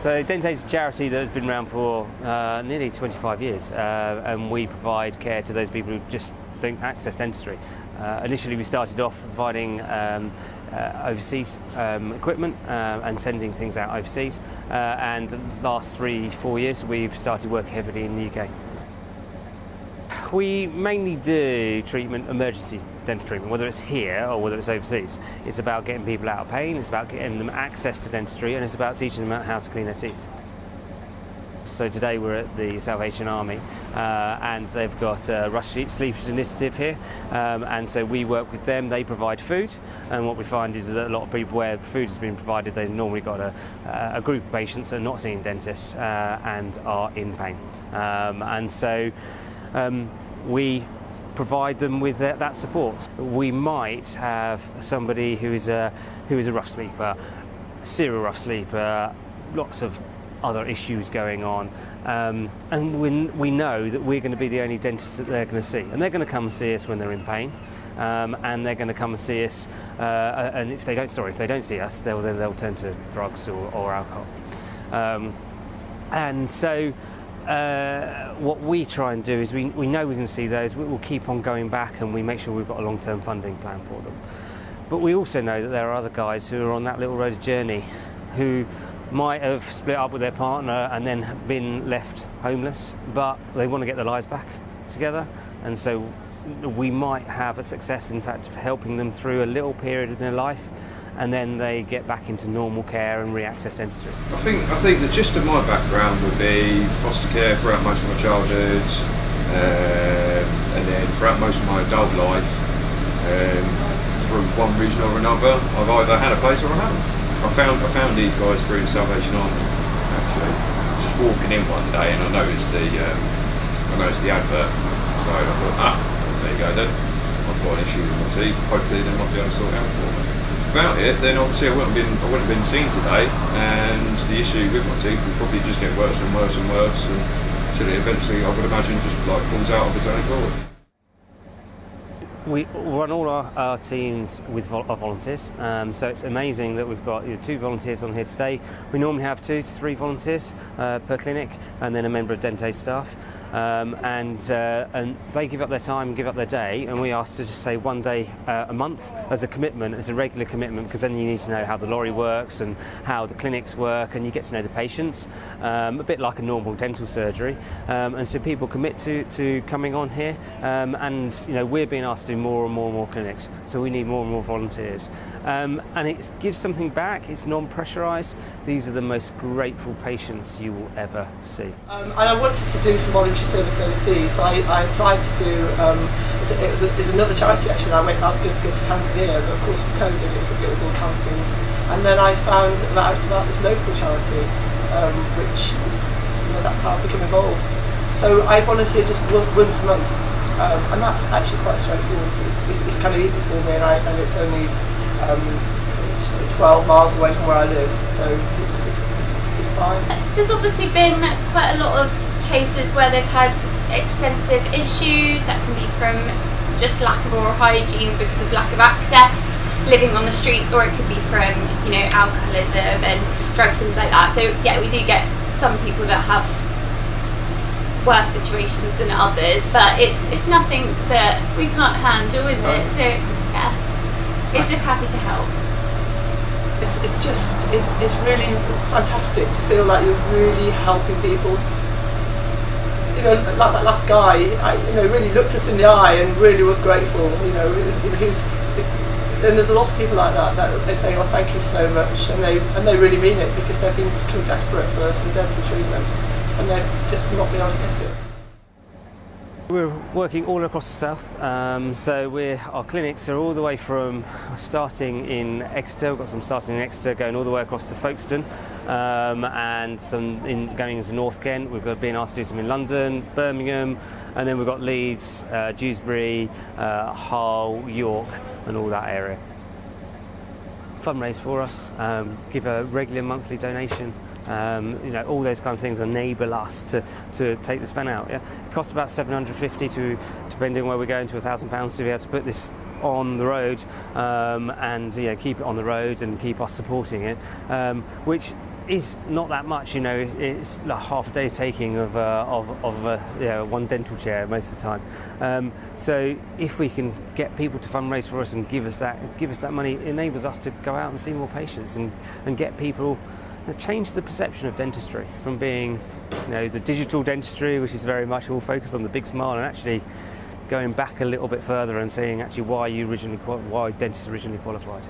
So Dentaid is a charity that has been around for nearly 25 years, and we provide care to those people who just don't access dentistry. Initially we started off providing overseas equipment and sending things out overseas, and the last 3-4 years we've started working heavily in the UK. We mainly do emergency dental treatment, whether it's here or whether it's overseas. It's about getting people out of pain, it's about getting them access to dentistry, and it's about teaching them how to clean their teeth. So today we're at the Salvation Army, and they've got a Rush Sleepers Initiative here, and so we work with them. They provide food, and what we find is that a lot of people where food has been provided, they've normally got a group of patients that are not seeing dentists and are in pain, and so we provide them with that support. We might have somebody who is a rough sleeper, serial rough sleeper, lots of other issues going on, and we know that we're going to be the only dentist that they're going to see, and they're going to come and see us when they're in pain, and they're going to come and see us, and if they don't see us, they'll turn to drugs or alcohol, and so what we try and do is we know we can see those, we'll keep on going back, and we make sure we've got a long-term funding plan for them. But we also know that there are other guys who are on that little road of journey who might have split up with their partner and then been left homeless, but they want to get their lives back together, and so we might have a success, in fact, of helping them through a little period in their life, and then they get back into normal care and re-access dentistry. I think the gist of my background would be foster care throughout most of my childhood, and then throughout most of my adult life, through one reason or another, I've either had a place or I haven't. I found these guys through the Salvation Army, actually. I was just walking in one day and I noticed the advert. So I thought, there you go then. I've got an issue with my teeth. Hopefully they might be able to sort it out for me. About it, then obviously I wouldn't have been seen today, and the issue with my teeth will probably just get worse and worse and worse, and until it eventually, I would imagine, just like falls out of its own accord. We run all our teams with our volunteers, so it's amazing that we've got 2 volunteers on here today. We normally have 2 to 3 volunteers per clinic, and then a member of Dentaid staff, and they give up their time, give up their day, and we ask to just say 1 day a month as a commitment, as a regular commitment, because then you need to know how the lorry works and how the clinics work, and you get to know the patients, a bit like a normal dental surgery, and so people commit to coming on here, and we're being asked to do more and more clinics, so we need more and more volunteers, and it gives something back. It's non-pressurised. These are the most grateful patients you will ever see. And I wanted to do some voluntary service overseas, so I applied to do, it was another charity actually. I was going to go to Tanzania, but of course with COVID it was all cancelled, and then I found out about this local charity, which was, that's how I became involved. So I volunteered just once a month. And that's actually quite straightforward. It's kind of easy for me, and it's only 12 miles away from where I live, so it's fine. There's obviously been quite a lot of cases where they've had extensive issues that can be from just lack of oral hygiene because of lack of access, living on the streets, or it could be from alcoholism and drugs, things like that. So yeah, we do get some people that have worse situations than others, but it's nothing that we can't handle, is it? So it's just happy to help. It's really fantastic to feel like you're really helping people. Like that last guy, really looked us in the eye and really was grateful. And there's lots of people like that they say, "Oh, thank you so much," and they really mean it, because they've been kind of desperate for some dental treatment, and they've just not been able to get it. We're working all across the south, so our clinics are all the way from starting in Exeter. We've got some starting in Exeter, going all the way across to Folkestone, and some going into North Kent. We've got being asked to do some in London, Birmingham, and then we've got Leeds, Dewsbury, Hull, York, and all that area. Fundraise for us, give a regular monthly donation. All those kind of things enable us to take this van out. Yeah? It costs about $750 to, depending on where we're going, to £1,000 to be able to put this on the road, and keep it on the road and keep us supporting it, which is not that much. It's like half a day's taking of one dental chair most of the time. So if we can get people to fundraise for us and give us that money, it enables us to go out and see more patients and get people change the perception of dentistry from being the digital dentistry, which is very much all focused on the big smile, and actually going back a little bit further and seeing actually why dentists originally qualified.